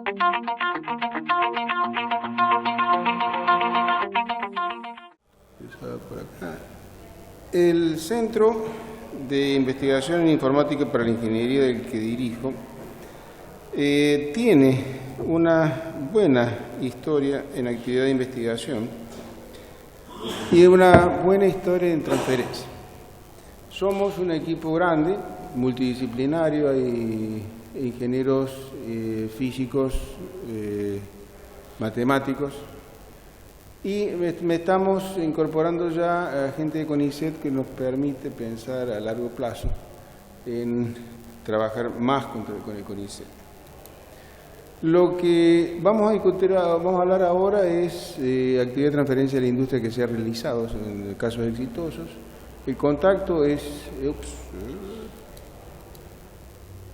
Por acá. El Centro de Investigación en Informática para la Ingeniería del que dirijo tiene una buena historia en actividad de investigación y una buena historia en transferencia. Somos un equipo grande, multidisciplinario, hay ingenieros físicos, matemáticos, y me estamos incorporando ya a gente de CONICET que nos permite pensar a largo plazo en trabajar más con el CONICET. Lo que vamos a hablar ahora es actividad de transferencia de la industria que se ha realizado en casos exitosos. El contacto es...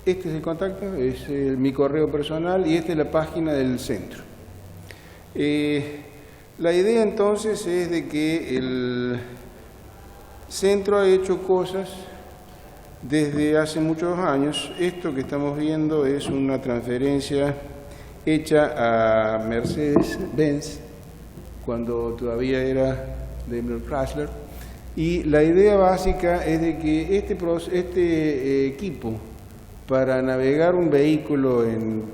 Este es el contacto, es mi correo personal y esta es la página del centro. La idea entonces es de que el centro ha hecho cosas desde hace muchos años. Esto que estamos viendo es una transferencia hecha a Mercedes-Benz, cuando todavía era Daimler Chrysler, y la idea básica es de que este equipo para navegar un vehículo en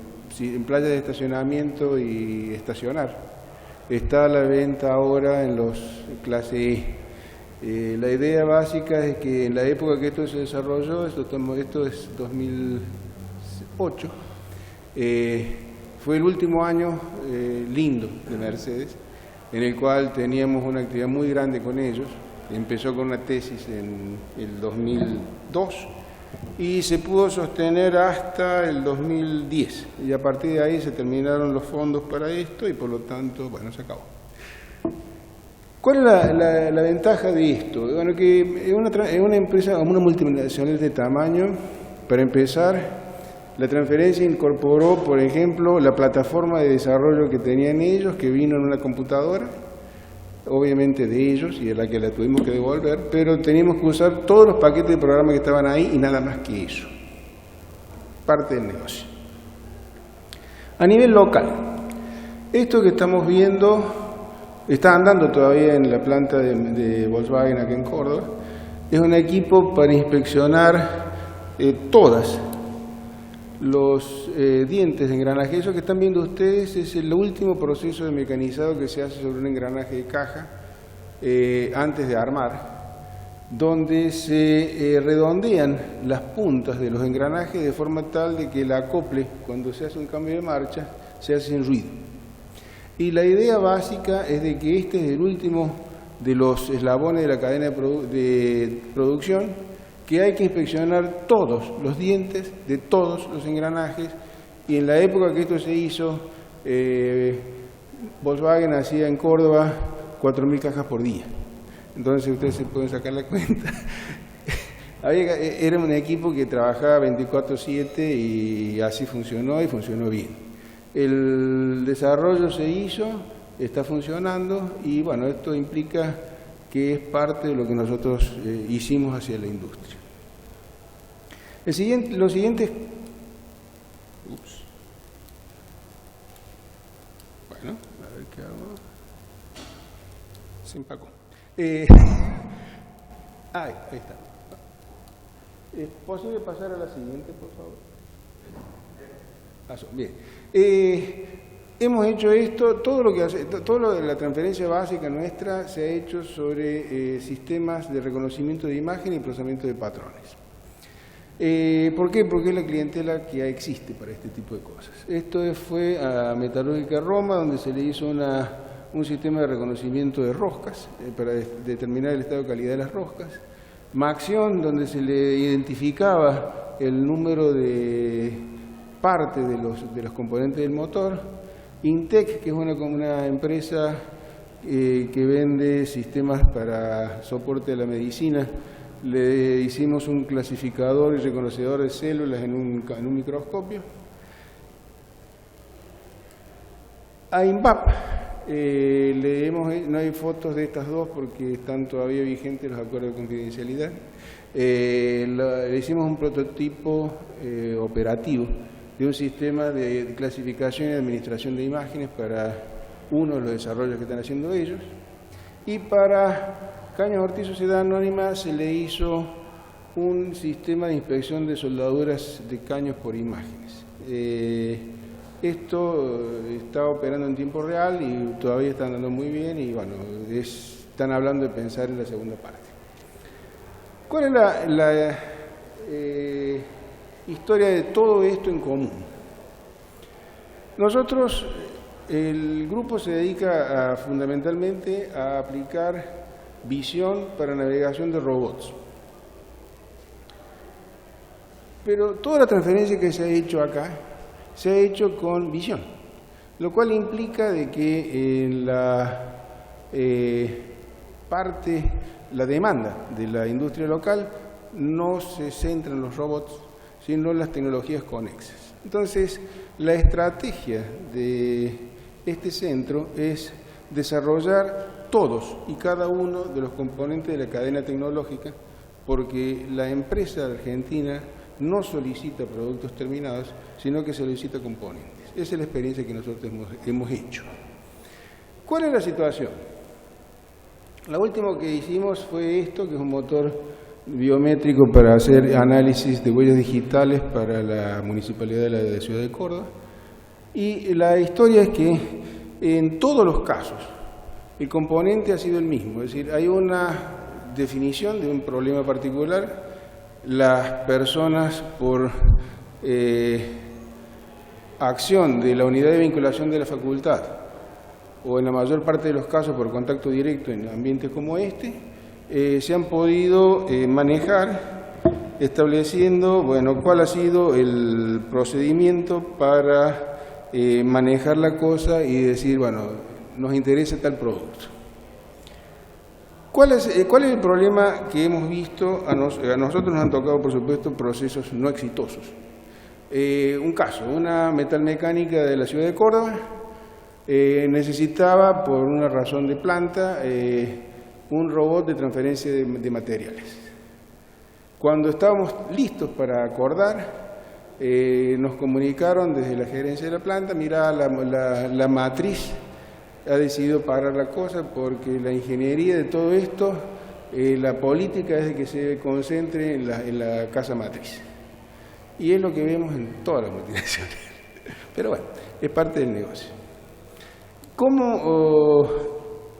playas de estacionamiento y estacionar está a la venta ahora en los clase E. La idea básica es que en la época que esto se desarrolló, esto es 2008, fue el último año lindo de Mercedes, en el cual teníamos una actividad muy grande con ellos. Empezó con una tesis en el 2002 y se pudo sostener hasta el 2010. Y a partir de ahí se terminaron los fondos para esto y por lo tanto, bueno, se acabó. ¿Cuál es la ventaja de esto? Bueno, que en una empresa, una multinacional de tamaño, para empezar, la transferencia incorporó, por ejemplo, la plataforma de desarrollo que tenían ellos, que vino en una computadora, obviamente de ellos, y a la que la tuvimos que devolver, pero teníamos que usar todos los paquetes de programa que estaban ahí y nada más que eso. Parte del negocio. A nivel local, esto que estamos viendo está andando todavía en la planta de Volkswagen aquí en Córdoba. Es un equipo para inspeccionar todas los dientes de engranaje. Eso que están viendo ustedes es el último proceso de mecanizado que se hace sobre un engranaje de caja antes de armar, donde se redondean las puntas de los engranajes de forma tal de que el acople, cuando se hace un cambio de marcha, se hace sin ruido. Y la idea básica es de que este es el último de los eslabones de la cadena de producción, que hay que inspeccionar todos los dientes de todos los engranajes, y en la época que esto se hizo, Volkswagen hacía en Córdoba 4.000 cajas por día. Entonces ustedes se pueden sacar la cuenta. Era un equipo que trabajaba 24/7 y así funcionó y funcionó bien. El desarrollo se hizo, está funcionando y bueno, esto implica que es parte de lo que nosotros hicimos hacia la industria. Lo siguiente es... Bueno, a ver qué hago. Se empacó. Ahí está. ¿Es posible pasar a la siguiente, por favor? Pasó, bien. Hemos hecho esto, todo lo de la transferencia básica nuestra se ha hecho sobre sistemas de reconocimiento de imagen y procesamiento de patrones. ¿Por qué? Porque es la clientela que existe para este tipo de cosas. Esto fue a Metalúrgica Roma, donde se le hizo un sistema de reconocimiento de roscas para determinar el estado de calidad de las roscas. Maxion, donde se le identificaba el número de parte de los componentes del motor. Intec, que es una empresa que vende sistemas para soporte de la medicina, le hicimos un clasificador y reconocedor de células en un microscopio. A INVAP, no hay fotos de estas dos porque están todavía vigentes los acuerdos de confidencialidad. Le hicimos un prototipo operativo de un sistema de clasificación y administración de imágenes para uno de los desarrollos que están haciendo ellos. Y para Caños Ortiz Sociedad Anónima se le hizo un sistema de inspección de soldaduras de caños por imágenes. Esto está operando en tiempo real y todavía está andando muy bien y bueno, están hablando de pensar en la segunda parte. ¿Cuál es la historia de todo esto en común? Nosotros, el grupo se dedica fundamentalmente a aplicar visión para navegación de robots. Pero toda la transferencia que se ha hecho acá se ha hecho con visión, lo cual implica de que en la la demanda de la industria local no se centra en los robots, sino en las tecnologías conexas. Entonces, la estrategia de este centro es desarrollar todos y cada uno de los componentes de la cadena tecnológica, porque la empresa argentina no solicita productos terminados, sino que solicita componentes. Esa es la experiencia que nosotros hemos hecho. ¿Cuál es la situación? La última que hicimos fue esto, que es un motor biométrico para hacer análisis de huellas digitales para la Municipalidad de la Ciudad de Córdoba. Y la historia es que en todos los casos el componente ha sido el mismo, es decir, hay una definición de un problema particular. Las personas por acción de la unidad de vinculación de la facultad o en la mayor parte de los casos por contacto directo en ambientes como este, se han podido manejar estableciendo, bueno, cuál ha sido el procedimiento para manejar la cosa y decir, bueno, nos interesa tal producto. ¿Cuál es el problema que hemos visto? A nosotros nos han tocado, por supuesto, procesos no exitosos. Un caso, una metalmecánica de la ciudad de Córdoba necesitaba, por una razón de planta, un robot de transferencia de materiales. Cuando estábamos listos para acordar, nos comunicaron desde la gerencia de la planta, mira, la matriz ha decidido parar la cosa porque la ingeniería de todo esto, la política es de que se concentre en la casa matriz. Y es lo que vemos en todas las multinacionales. Pero bueno, es parte del negocio.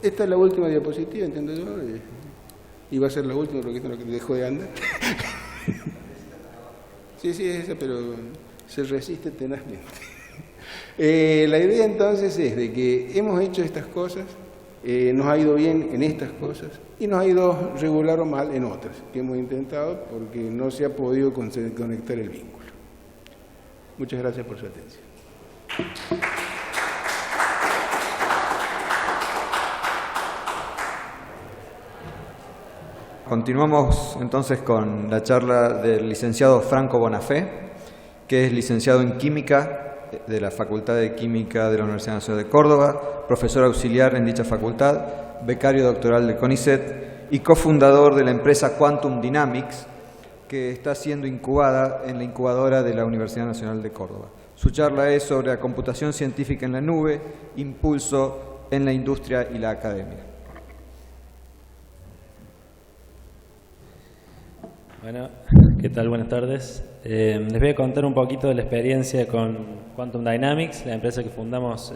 Esta es la última diapositiva, entiendo yo, y va a ser la última porque esto es lo que dejó de andar. Sí, es esa, pero se resiste tenazmente. La idea entonces es de que hemos hecho estas cosas, nos ha ido bien en estas cosas y nos ha ido regular o mal en otras que hemos intentado porque no se ha podido conectar el vínculo. Muchas gracias por su atención. Continuamos entonces con la charla del licenciado Franco Bonafé, que es licenciado en Química de la Facultad de Química de la Universidad Nacional de Córdoba, profesor auxiliar en dicha facultad, becario doctoral del CONICET y cofundador de la empresa Quantum Dynamics, que está siendo incubada en la incubadora de la Universidad Nacional de Córdoba. Su charla es sobre la computación científica en la nube, impulso en la industria y la academia. Bueno, ¿qué tal? Buenas tardes. Les voy a contar un poquito de la experiencia con Quantum Dynamics, la empresa que fundamos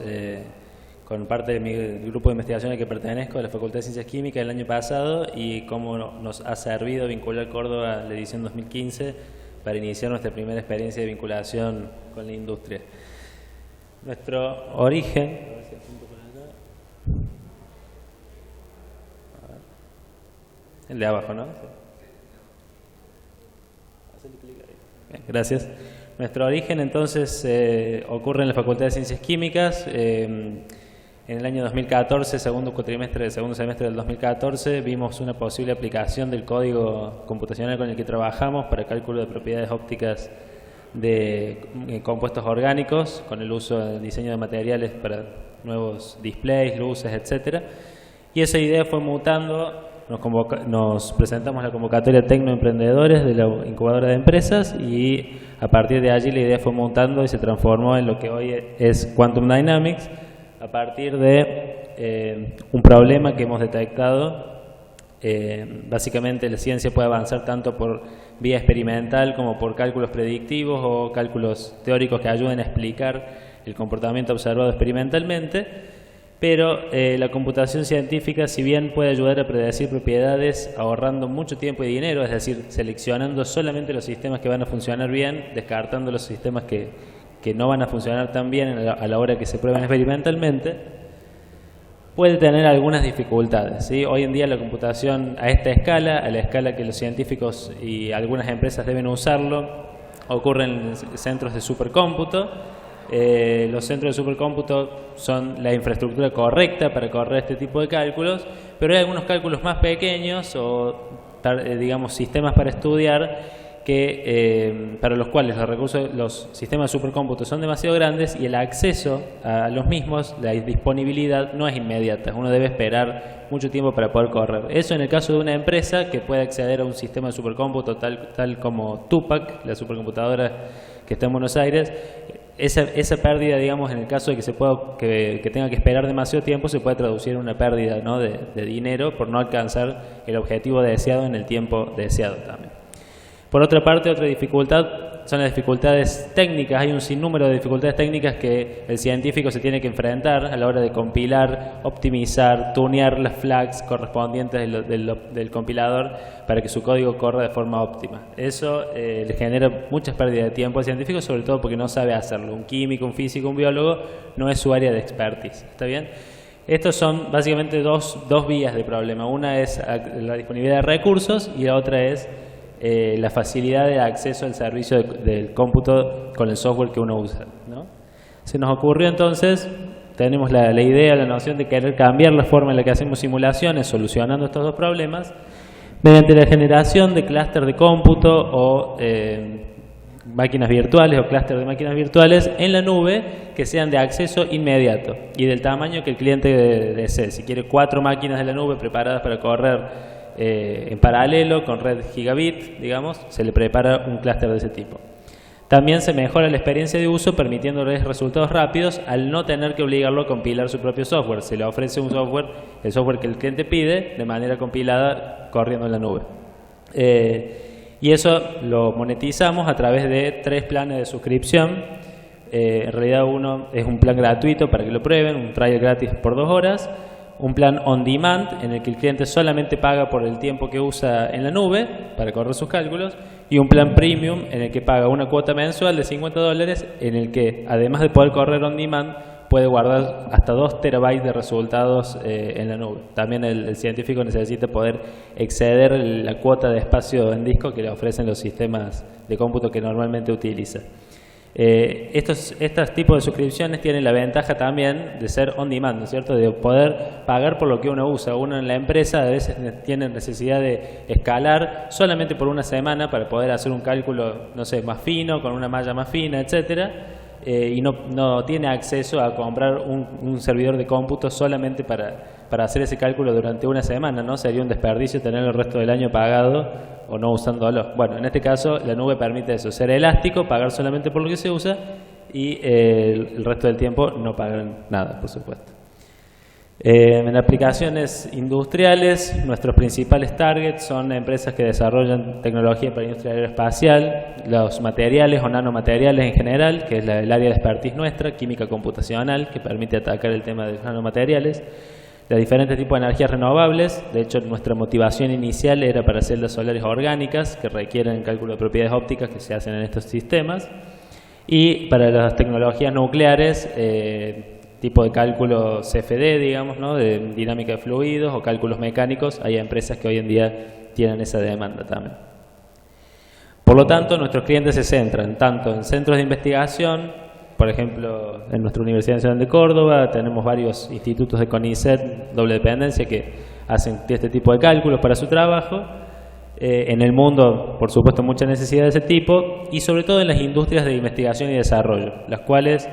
con parte del grupo de investigación al que pertenezco, de la Facultad de Ciencias Químicas, el año pasado, y cómo nos ha servido vincular Córdoba a la edición 2015 para iniciar nuestra primera experiencia de vinculación con la industria. Nuestro origen... A ver si apunto por acá. A ver. El de abajo, ¿no? Sí. Gracias. Nuestro origen entonces ocurre en la Facultad de Ciencias Químicas. En el año 2014, segundo semestre del 2014, vimos una posible aplicación del código computacional con el que trabajamos para cálculo de propiedades ópticas de compuestos orgánicos, con el uso del diseño de materiales para nuevos displays, luces, etcétera. Y esa idea fue mutando. Nos presentamos a la convocatoria Tecnoemprendedores de la incubadora de empresas y a partir de allí la idea fue mutando y se transformó en lo que hoy es Quantum Dynamics, a partir de un problema que hemos detectado. Básicamente la ciencia puede avanzar tanto por vía experimental como por cálculos predictivos o cálculos teóricos que ayuden a explicar el comportamiento observado experimentalmente, pero la computación científica, si bien puede ayudar a predecir propiedades ahorrando mucho tiempo y dinero, es decir, seleccionando solamente los sistemas que van a funcionar bien, descartando los sistemas que no van a funcionar tan bien a la hora que se prueben experimentalmente, puede tener algunas dificultades, ¿sí? Hoy en día la computación a esta escala, a la escala que los científicos y algunas empresas deben usarlo, ocurre en centros de supercómputo. Los centros de supercómputo son la infraestructura correcta para correr este tipo de cálculos, pero hay algunos cálculos más pequeños o digamos sistemas para estudiar que para los cuales los sistemas de supercómputo son demasiado grandes y el acceso a los mismos, la disponibilidad no es inmediata. Uno debe esperar mucho tiempo para poder correr. Eso en el caso de una empresa que puede acceder a un sistema de supercómputo tal como Tupac, la supercomputadora que está en Buenos Aires. Esa pérdida, digamos, en el caso de que tenga que esperar demasiado tiempo, se puede traducir en una pérdida, ¿no?, de dinero por no alcanzar el objetivo deseado en el tiempo deseado también. Por otra parte, otra dificultad son las dificultades técnicas. Hay un sinnúmero de dificultades técnicas que el científico se tiene que enfrentar a la hora de compilar, optimizar, tunear las flags correspondientes del compilador para que su código corra de forma óptima. Eso le genera muchas pérdidas de tiempo al científico, sobre todo porque no sabe hacerlo. Un químico, un físico, un biólogo no es su área de expertise. ¿Está bien? Estos son básicamente dos vías de problema. Una es la disponibilidad de recursos y la otra es la facilidad de acceso al servicio del cómputo con el software que uno usa, ¿no? Se nos ocurrió entonces, tenemos la idea, la noción de querer cambiar la forma en la que hacemos simulaciones solucionando estos dos problemas mediante la generación de clúster de cómputo o máquinas virtuales o clúster de máquinas virtuales en la nube que sean de acceso inmediato y del tamaño que el cliente desee. Si quiere 4 máquinas de la nube preparadas para correr en paralelo con red gigabit, digamos, se le prepara un clúster de ese tipo. También se mejora la experiencia de uso permitiéndoles resultados rápidos al no tener que obligarlo a compilar su propio software. Se le ofrece un software, el software que el cliente pide, de manera compilada corriendo en la nube. Y eso lo monetizamos a través de 3 planes de suscripción. En realidad uno es un plan gratuito para que lo prueben, un trial gratis por 2 horas. Un plan on demand en el que el cliente solamente paga por el tiempo que usa en la nube para correr sus cálculos, y un plan premium en el que paga una cuota mensual de $50 en el que, además de poder correr on demand, puede guardar hasta 2 terabytes de resultados en la nube. También el científico necesita poder exceder la cuota de espacio en disco que le ofrecen los sistemas de cómputo que normalmente utiliza. Estos tipos de suscripciones tienen la ventaja también de ser on demand, ¿no es cierto?, de poder pagar por lo que uno usa. Uno en la empresa a veces tiene necesidad de escalar solamente por una semana para poder hacer un cálculo, no sé, más fino, con una malla más fina, etcétera, y no tiene acceso a comprar un servidor de cómputo solamente para hacer ese cálculo durante una semana, ¿no? Sería un desperdicio tener el resto del año pagado o no usándolo. Bueno, en este caso la nube permite eso, ser elástico, pagar solamente por lo que se usa y el resto del tiempo no pagar nada, por supuesto. En aplicaciones industriales, nuestros principales targets son empresas que desarrollan tecnología para industria aeroespacial, los materiales o nanomateriales en general, que es el área de expertise nuestra, química computacional, que permite atacar el tema de los nanomateriales, de diferentes tipos de energías renovables. De hecho, nuestra motivación inicial era para celdas solares orgánicas que requieren cálculo de propiedades ópticas que se hacen en estos sistemas, y para las tecnologías nucleares, tipo de cálculo CFD, digamos, ¿no?, de dinámica de fluidos o cálculos mecánicos. Hay empresas que hoy en día tienen esa demanda también. Por lo tanto, nuestros clientes se centran tanto en centros de investigación. Por ejemplo, en nuestra Universidad Nacional de Córdoba tenemos varios institutos de CONICET, doble dependencia, que hacen este tipo de cálculos para su trabajo. En el mundo, por supuesto, mucha necesidad de ese tipo, y sobre todo en las industrias de investigación y desarrollo, las cuales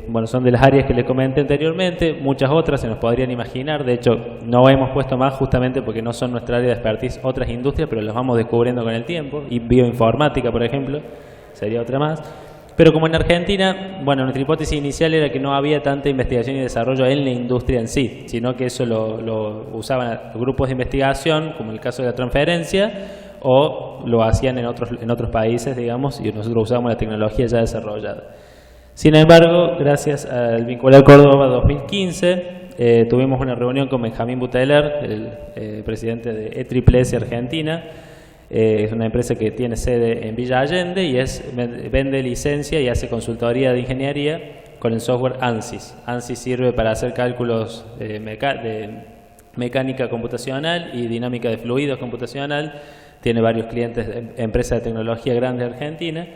bueno, son de las áreas que les comenté anteriormente. Muchas otras se nos podrían imaginar. De hecho, no hemos puesto más justamente porque no son nuestra área de expertise otras industrias, pero las vamos descubriendo con el tiempo. Y bioinformática, por ejemplo, sería otra más. Pero como en Argentina, bueno, nuestra hipótesis inicial era que no había tanta investigación y desarrollo en la industria en sí, sino que eso lo usaban grupos de investigación, como el caso de la transferencia, o lo hacían en otros países, digamos, y nosotros usábamos la tecnología ya desarrollada. Sin embargo, gracias al Vincular Córdoba 2015, tuvimos una reunión con Benjamín Buteler, el presidente de EEEE Argentina. Es una empresa que tiene sede en Villa Allende y vende licencia y hace consultoría de ingeniería con el software ANSYS. ANSYS sirve para hacer cálculos de mecánica computacional y dinámica de fluidos computacional. Tiene varios clientes, empresas de tecnología grandes de Argentina.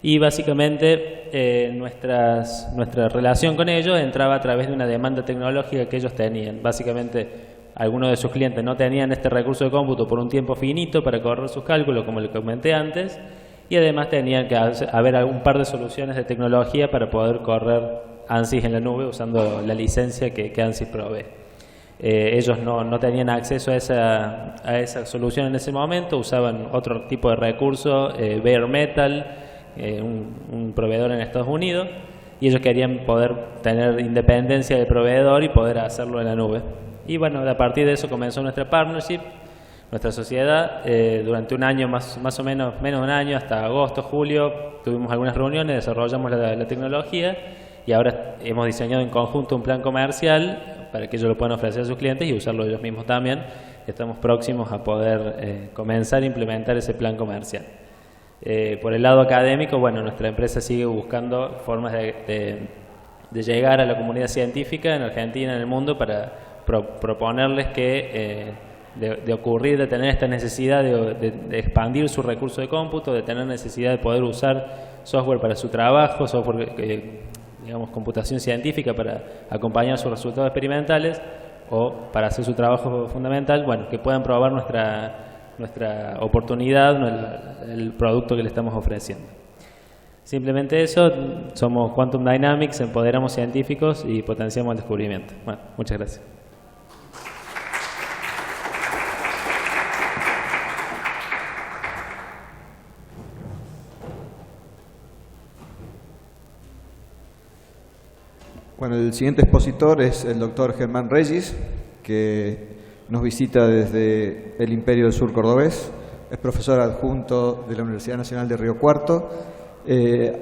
Y básicamente nuestra relación con ellos entraba a través de una demanda tecnológica que ellos tenían. Básicamente, algunos de sus clientes no tenían este recurso de cómputo por un tiempo finito para correr sus cálculos, como les comenté antes, y además tenían que haber un par de soluciones de tecnología para poder correr ANSYS en la nube usando la licencia que ANSYS provee. Ellos no tenían acceso a esa solución en ese momento, usaban otro tipo de recurso, Bare Metal, un proveedor en Estados Unidos, y ellos querían poder tener independencia del proveedor y poder hacerlo en la nube. Y bueno, a partir de eso comenzó nuestra partnership, nuestra sociedad. Durante un año, más o menos de un año, hasta agosto, julio, tuvimos algunas reuniones, desarrollamos la tecnología y ahora hemos diseñado en conjunto un plan comercial para que ellos lo puedan ofrecer a sus clientes y usarlo ellos mismos también. Estamos próximos a poder comenzar a implementar ese plan comercial. Por el lado académico, bueno, nuestra empresa sigue buscando formas de llegar a la comunidad científica en Argentina, en el mundo, para proponerles que de tener esta necesidad de expandir su recurso de cómputo, de tener necesidad de poder usar software para su trabajo, software, digamos, computación científica para acompañar sus resultados experimentales o para hacer su trabajo fundamental, bueno, que puedan probar nuestra oportunidad, el producto que le estamos ofreciendo. Simplemente eso, somos Quantum Dynamics, empoderamos científicos y potenciamos el descubrimiento. Bueno, muchas gracias. Bueno, el siguiente expositor es el doctor Germán Regis, que nos visita desde el Imperio del Sur cordobés. Es profesor adjunto de la Universidad Nacional de Río Cuarto,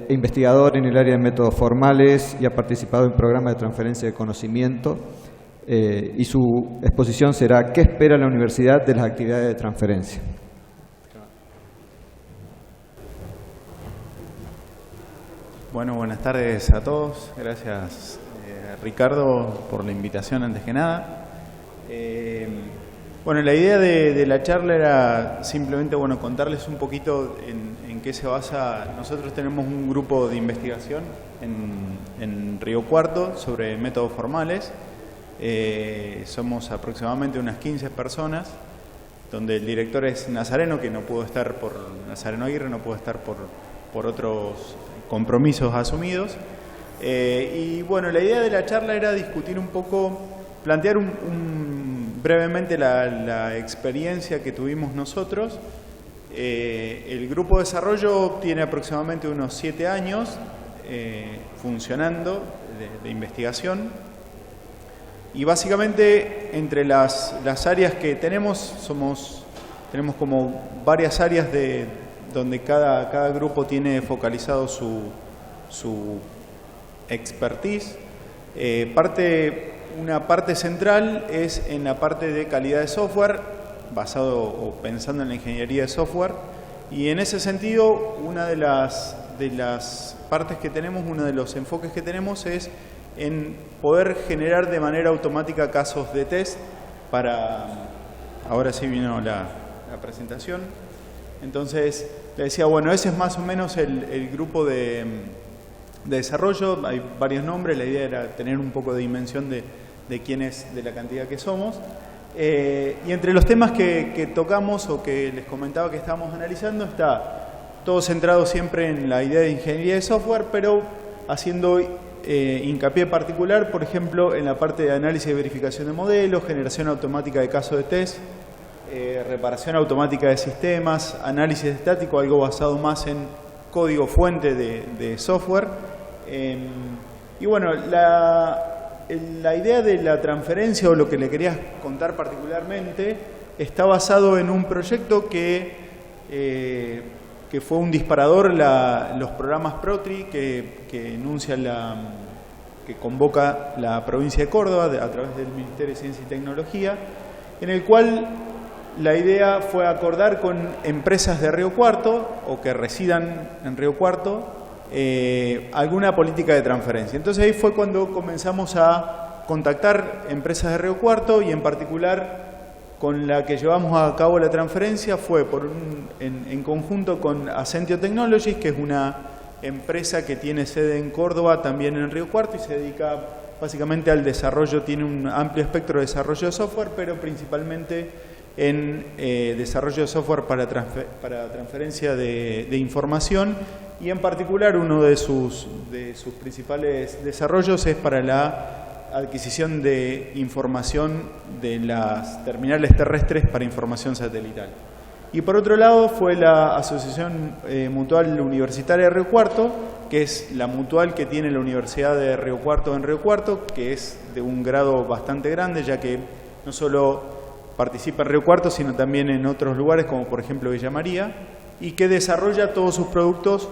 investigador en el área de métodos formales y ha participado en programas de transferencia de conocimiento. Y su exposición será ¿qué espera la universidad de las actividades de transferencia? Bueno, buenas tardes a todos. Gracias, Ricardo, por la invitación antes que nada. Bueno, la idea de la charla era simplemente contarles un poquito en qué se basa. Nosotros tenemos un grupo de investigación en Río Cuarto sobre métodos formales. Somos aproximadamente unas 15 personas, donde el director es Nazareno, que no pudo estar Nazareno Aguirre, no pudo estar por otros compromisos asumidos. Y bueno, la idea de la charla era discutir un poco, plantear brevemente la experiencia que tuvimos nosotros. El grupo de desarrollo tiene aproximadamente unos 7 años funcionando de investigación, y básicamente entre las áreas que tenemos tenemos como varias áreas donde cada grupo tiene focalizado su expertise. Una parte central es en la parte de calidad de software, basado o pensando en la ingeniería de software, y en ese sentido una de las partes que tenemos, uno de los enfoques que tenemos es en poder generar de manera automática casos de test para... Ahora sí vino la presentación. Entonces, le decía, bueno, ese es más o menos el grupo de desarrollo. Hay varios nombres, la idea era tener un poco de dimensión de quién es, de la cantidad que somos. Y entre los temas que tocamos o que les comentaba que estábamos analizando, está todo centrado siempre en la idea de ingeniería de software, pero haciendo hincapié particular, por ejemplo, en la parte de análisis y verificación de modelos, generación automática de casos de test, reparación automática de sistemas, análisis estático, algo basado más en código fuente de software. Y bueno, la idea de la transferencia, o lo que le quería contar particularmente, está basado en un proyecto que fue un disparador, los programas PROTRI que convoca la provincia de Córdoba a través del Ministerio de Ciencia y Tecnología, en el cual la idea fue acordar con empresas de Río Cuarto o que residan en Río Cuarto alguna política de transferencia. Entonces ahí fue cuando comenzamos a contactar empresas de Río Cuarto, y en particular con la que llevamos a cabo la transferencia fue en conjunto con Ascentio Technologies, que es una empresa que tiene sede en Córdoba, también en Río Cuarto, y se dedica básicamente al desarrollo, tiene un amplio espectro de desarrollo de software, pero principalmente en desarrollo de software para transferencia de información, y en particular uno de sus principales desarrollos es para la adquisición de información de las terminales terrestres para información satelital. Y por otro lado fue la Asociación Mutual Universitaria de Río Cuarto, que es la mutual que tiene la Universidad de Río Cuarto en Río Cuarto, que es de un grado bastante grande, ya que no solo participa en Río Cuarto, sino también en otros lugares, como por ejemplo Villa María, y que desarrolla todos sus productos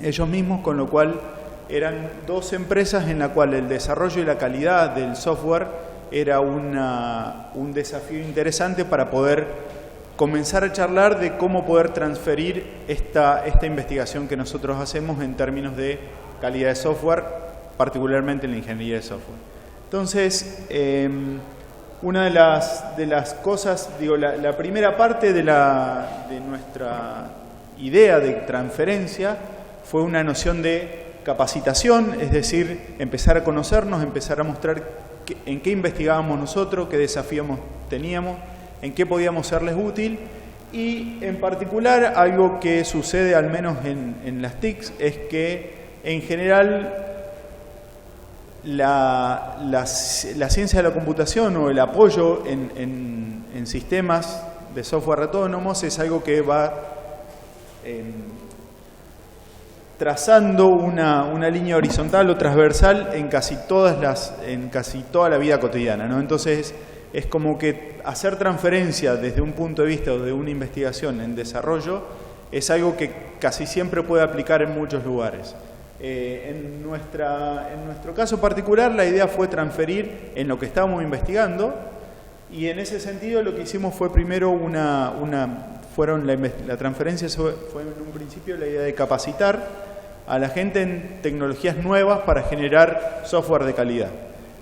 ellos mismos, con lo cual eran dos empresas en la cual el desarrollo y la calidad del software era un desafío interesante para poder comenzar a charlar de cómo poder transferir esta investigación que nosotros hacemos en términos de calidad de software, particularmente en la ingeniería de software. Entonces, una de las cosas, digo, la primera parte de nuestra idea de transferencia fue una noción de capacitación, es decir, empezar a conocernos, empezar a mostrar en qué investigábamos nosotros, qué desafíos teníamos, en qué podíamos serles útil, y en particular algo que sucede al menos en las TICs es que en general la ciencia de la computación o el apoyo en sistemas de software autónomos es algo que va trazando una línea horizontal o transversal en casi toda la vida cotidiana, ¿no? Entonces es como que hacer transferencia desde un punto de vista o de una investigación en desarrollo es algo que casi siempre puede aplicar en muchos lugares. En nuestro caso particular, la idea fue transferir en lo que estábamos investigando, y en ese sentido lo que hicimos fue primero la transferencia fue en un principio la idea de capacitar a la gente en tecnologías nuevas para generar software de calidad.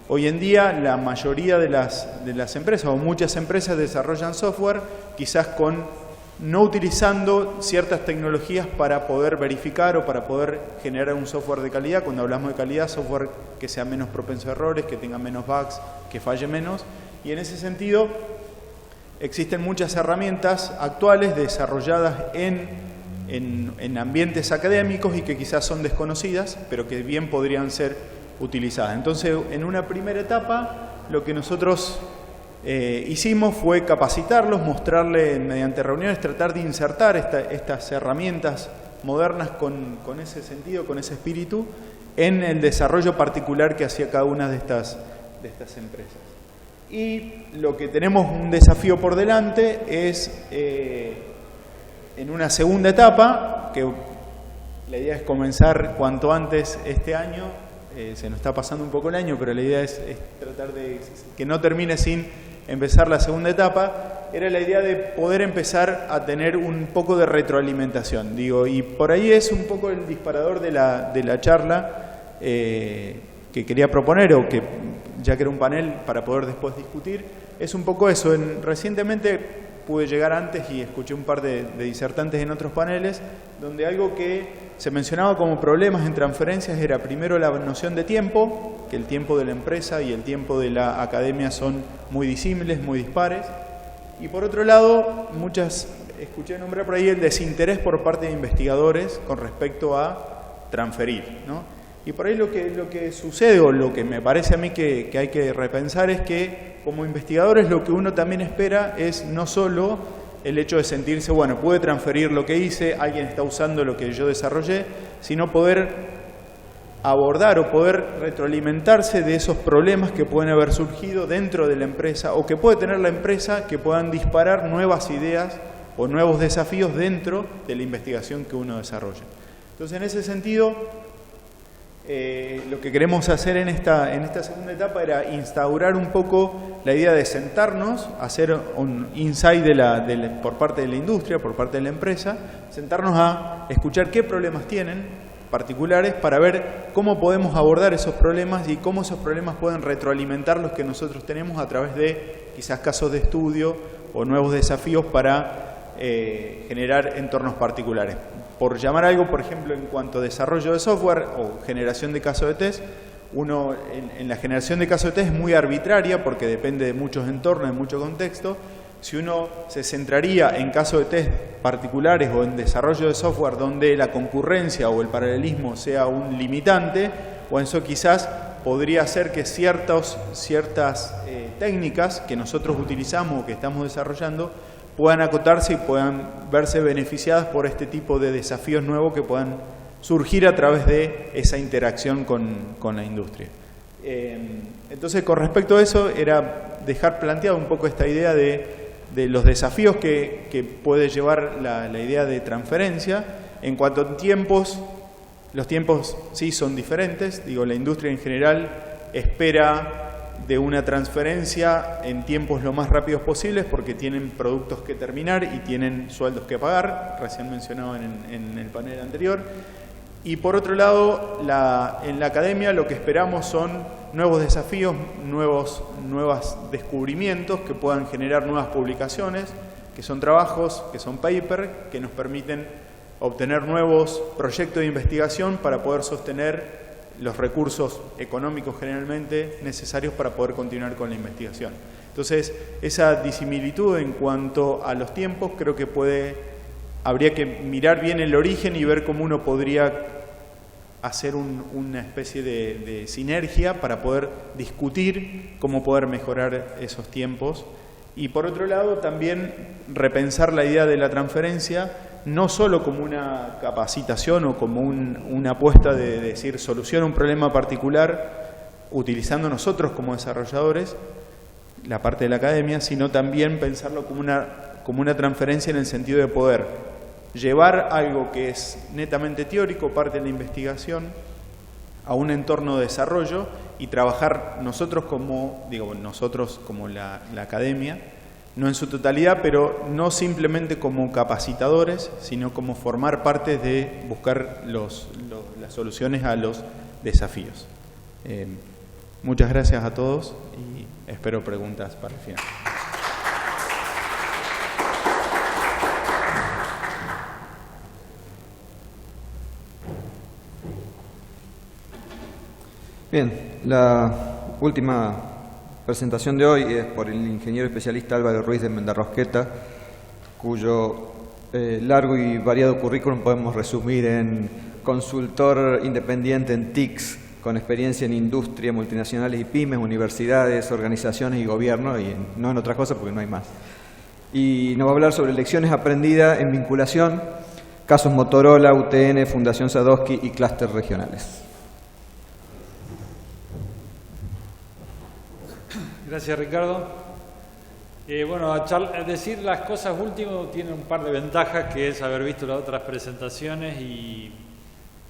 Hoy en día la mayoría de las empresas o muchas empresas desarrollan software quizás no utilizando ciertas tecnologías para poder verificar o para poder generar un software de calidad. Cuando hablamos de calidad, software que sea menos propenso a errores, que tenga menos bugs, que falle menos. Y en ese sentido existen muchas herramientas actuales desarrolladas en ambientes académicos y que quizás son desconocidas, pero que bien podrían ser utilizadas. Entonces, en una primera etapa, lo que nosotros hicimos fue capacitarlos, mostrarles mediante reuniones, tratar de insertar estas herramientas modernas con ese sentido, con ese espíritu, en el desarrollo particular que hacía cada una de estas empresas. Y lo que tenemos un desafío por delante es, en una segunda etapa, que la idea es comenzar cuanto antes este año. Se nos está pasando un poco el año, pero la idea es tratar de que no termine sin empezar la segunda etapa. Era la idea de poder empezar a tener un poco de retroalimentación, y por ahí es un poco el disparador de la charla que quería proponer, o que ya que era un panel para poder después discutir, es un poco eso. Recientemente pude llegar antes y escuché un par de disertantes en otros paneles, donde algo que se mencionaba como problemas en transferencias era primero la noción de tiempo, que el tiempo de la empresa y el tiempo de la academia son muy disímiles, muy dispares, y por otro lado, escuché nombrar por ahí el desinterés por parte de investigadores con respecto a transferir, ¿no? Y por ahí lo que sucede, o lo que me parece a mí que hay que repensar, es que como investigadores lo que uno también espera es no solo el hecho de sentirse, bueno, pude transferir lo que hice, alguien está usando lo que yo desarrollé, sino poder abordar o poder retroalimentarse de esos problemas que pueden haber surgido dentro de la empresa o que puede tener la empresa, que puedan disparar nuevas ideas o nuevos desafíos dentro de la investigación que uno desarrolla. Entonces, en ese sentido, lo que queremos hacer en esta segunda etapa era instaurar un poco la idea de sentarnos, hacer un insight por parte de la industria, por parte de la empresa, sentarnos a escuchar qué problemas tienen particulares para ver cómo podemos abordar esos problemas y cómo esos problemas pueden retroalimentar los que nosotros tenemos a través de quizás casos de estudio o nuevos desafíos para generar entornos particulares. Por llamar algo, por ejemplo, en cuanto a desarrollo de software o generación de casos de test, uno en la generación de casos de test es muy arbitraria porque depende de muchos entornos, de mucho contexto. Si uno se centraría en casos de test particulares o en desarrollo de software donde la concurrencia o el paralelismo sea un limitante, o eso quizás podría hacer que ciertas técnicas que nosotros utilizamos o que estamos desarrollando puedan acotarse y puedan verse beneficiadas por este tipo de desafíos nuevos que puedan surgir a través de esa interacción con la industria. Entonces, con respecto a eso, era dejar planteado un poco esta idea de los desafíos que puede llevar la idea de transferencia. En cuanto a tiempos, los tiempos sí son diferentes. Digo, la industria en general espera de una transferencia en tiempos lo más rápidos posibles porque tienen productos que terminar y tienen sueldos que pagar, recién mencionado en el panel anterior. Y por otro lado, en la academia lo que esperamos son nuevos desafíos, nuevos descubrimientos que puedan generar nuevas publicaciones, que son trabajos, que son papers, que nos permiten obtener nuevos proyectos de investigación para poder sostener los recursos económicos generalmente necesarios para poder continuar con la investigación. Entonces, esa disimilitud en cuanto a los tiempos creo que habría que mirar bien el origen y ver cómo uno podría hacer una especie de sinergia para poder discutir cómo poder mejorar esos tiempos. Y por otro lado, también repensar la idea de la transferencia, no solo como una capacitación o como una apuesta de decir soluciona un problema particular utilizando nosotros como desarrolladores, la parte de la academia, sino también pensarlo como una transferencia en el sentido de poder llevar algo que es netamente teórico, parte de la investigación, a un entorno de desarrollo y trabajar nosotros como la academia, no en su totalidad, pero no simplemente como capacitadores, sino como formar parte de buscar las soluciones a los desafíos. Muchas gracias a todos y espero preguntas para el final. Bien, la última presentación de hoy es por el ingeniero especialista Álvaro Ruiz de Mendarrosqueta, cuyo largo y variado currículum podemos resumir en consultor independiente en TICs, con experiencia en industria, multinacionales y pymes, universidades, organizaciones y gobierno, y no en otras cosas porque no hay más. Y nos va a hablar sobre lecciones aprendidas en vinculación, casos Motorola, UTN, Fundación Sadowski y clústeres regionales. Gracias, Ricardo. Decir las cosas últimas tiene un par de ventajas, que es haber visto las otras presentaciones, y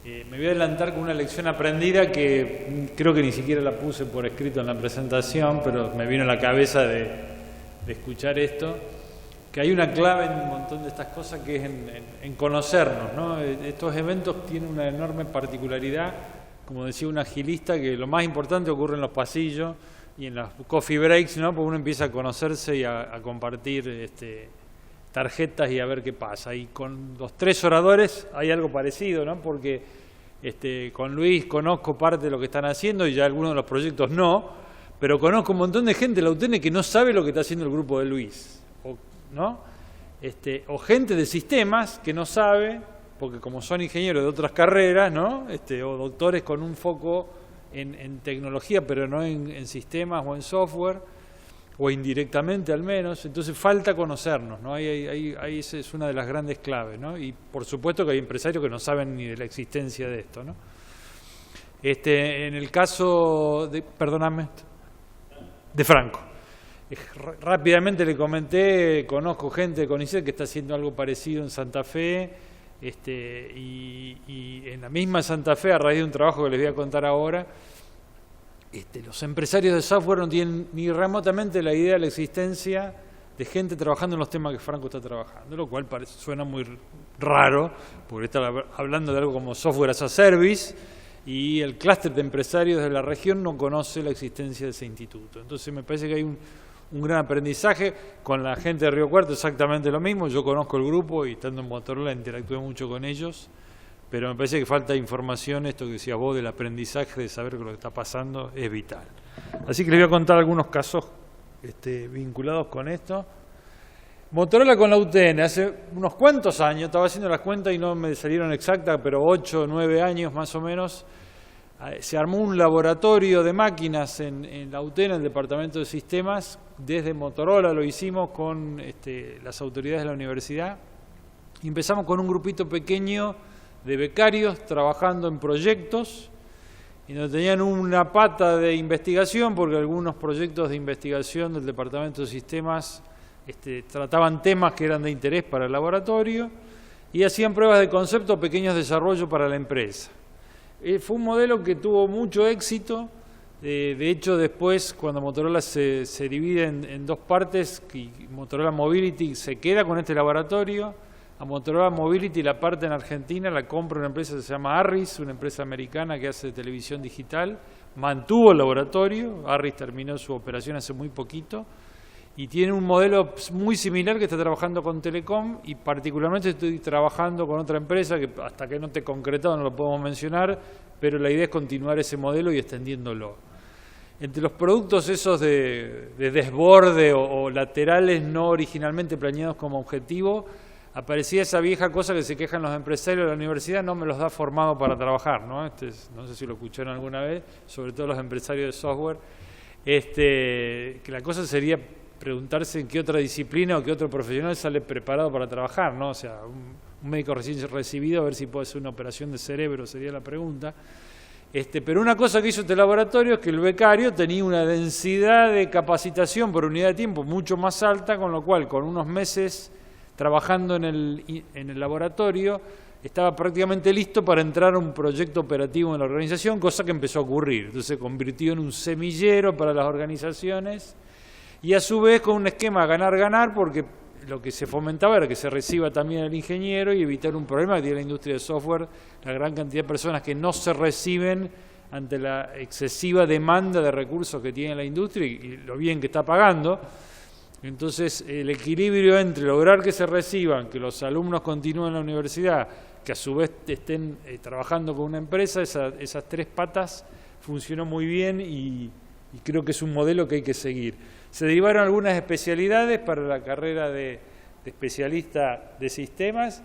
me voy a adelantar con una lección aprendida que creo que ni siquiera la puse por escrito en la presentación, pero me vino a la cabeza de escuchar esto, que hay una clave en un montón de estas cosas que es en conocernos, ¿no? Estos eventos tienen una enorme particularidad, como decía un agilista, que lo más importante ocurre en los pasillos y en los coffee breaks, ¿no? Porque uno empieza a conocerse y a compartir tarjetas y a ver qué pasa. Y con los tres oradores hay algo parecido, ¿no? Porque con Luis conozco parte de lo que están haciendo y ya algunos de los proyectos no, pero conozco un montón de gente de la UTN que no sabe lo que está haciendo el grupo de Luis, ¿no? O gente de sistemas que no sabe, porque como son ingenieros de otras carreras, ¿no? O doctores con un foco en tecnología, pero no en sistemas o en software, o indirectamente al menos, entonces falta conocernos, ¿no? Ahí esa es una de las grandes claves, ¿no? Y por supuesto que hay empresarios que no saben ni de la existencia de esto, ¿no? En el caso de, perdóname, de Franco, rápidamente le comenté, conozco gente de CONICET que está haciendo algo parecido en Santa Fe, y en la misma Santa Fe, a raíz de un trabajo que les voy a contar ahora, los empresarios de software no tienen ni remotamente la idea de la existencia de gente trabajando en los temas que Franco está trabajando, lo cual suena muy raro, porque está hablando de algo como software as a service, y el clúster de empresarios de la región no conoce la existencia de ese instituto. Entonces me parece que hay un gran aprendizaje. Con la gente de Río Cuarto exactamente lo mismo. Yo conozco el grupo y estando en Motorola interactué mucho con ellos, pero me parece que falta información. Esto que decías vos del aprendizaje, de saber que lo que está pasando es vital. Así que les voy a contar algunos casos vinculados con esto. Motorola con la UTN, hace unos cuantos años, estaba haciendo las cuentas y no me salieron exactas, pero 8 o 9 años más o menos, se armó un laboratorio de máquinas en la UTN, en el Departamento de Sistemas. Desde Motorola lo hicimos con las autoridades de la universidad. Y empezamos con un grupito pequeño de becarios trabajando en proyectos, y donde tenían una pata de investigación, porque algunos proyectos de investigación del Departamento de Sistemas trataban temas que eran de interés para el laboratorio, y hacían pruebas de concepto, pequeños desarrollos para la empresa. Fue un modelo que tuvo mucho éxito. De hecho, después, cuando Motorola se divide en dos partes, y Motorola Mobility se queda con este laboratorio, a Motorola Mobility la parte en Argentina la compra una empresa que se llama Arris, una empresa americana que hace televisión digital, mantuvo el laboratorio. Arris terminó su operación hace muy poquito, y tiene un modelo muy similar que está trabajando con Telecom, y particularmente estoy trabajando con otra empresa que hasta que no esté concretado no lo podemos mencionar, pero la idea es continuar ese modelo y extendiéndolo. Entre los productos esos de desborde o laterales no originalmente planeados como objetivo, aparecía esa vieja cosa que se quejan los empresarios de la universidad: no me los da formado para trabajar, ¿no? No sé si lo escucharon alguna vez, sobre todo los empresarios de software, que la cosa sería preguntarse en qué otra disciplina o qué otro profesional sale preparado para trabajar, ¿no? O sea, un médico recién recibido, a ver si puede hacer una operación de cerebro, sería la pregunta. Pero una cosa que hizo este laboratorio es que el becario tenía una densidad de capacitación por unidad de tiempo mucho más alta, con lo cual, con unos meses trabajando en el laboratorio, estaba prácticamente listo para entrar a un proyecto operativo en la organización, cosa que empezó a ocurrir. Entonces se convirtió en un semillero para las organizaciones, y a su vez con un esquema ganar-ganar, porque lo que se fomentaba era que se reciba también el ingeniero y evitar un problema que tiene la industria de software, la gran cantidad de personas que no se reciben ante la excesiva demanda de recursos que tiene la industria y lo bien que está pagando. Entonces el equilibrio entre lograr que se reciban, que los alumnos continúen en la universidad, que a su vez estén trabajando con una empresa, esas tres patas funcionó muy bien, y creo que es un modelo que hay que seguir. Se derivaron algunas especialidades para la carrera de especialista de sistemas,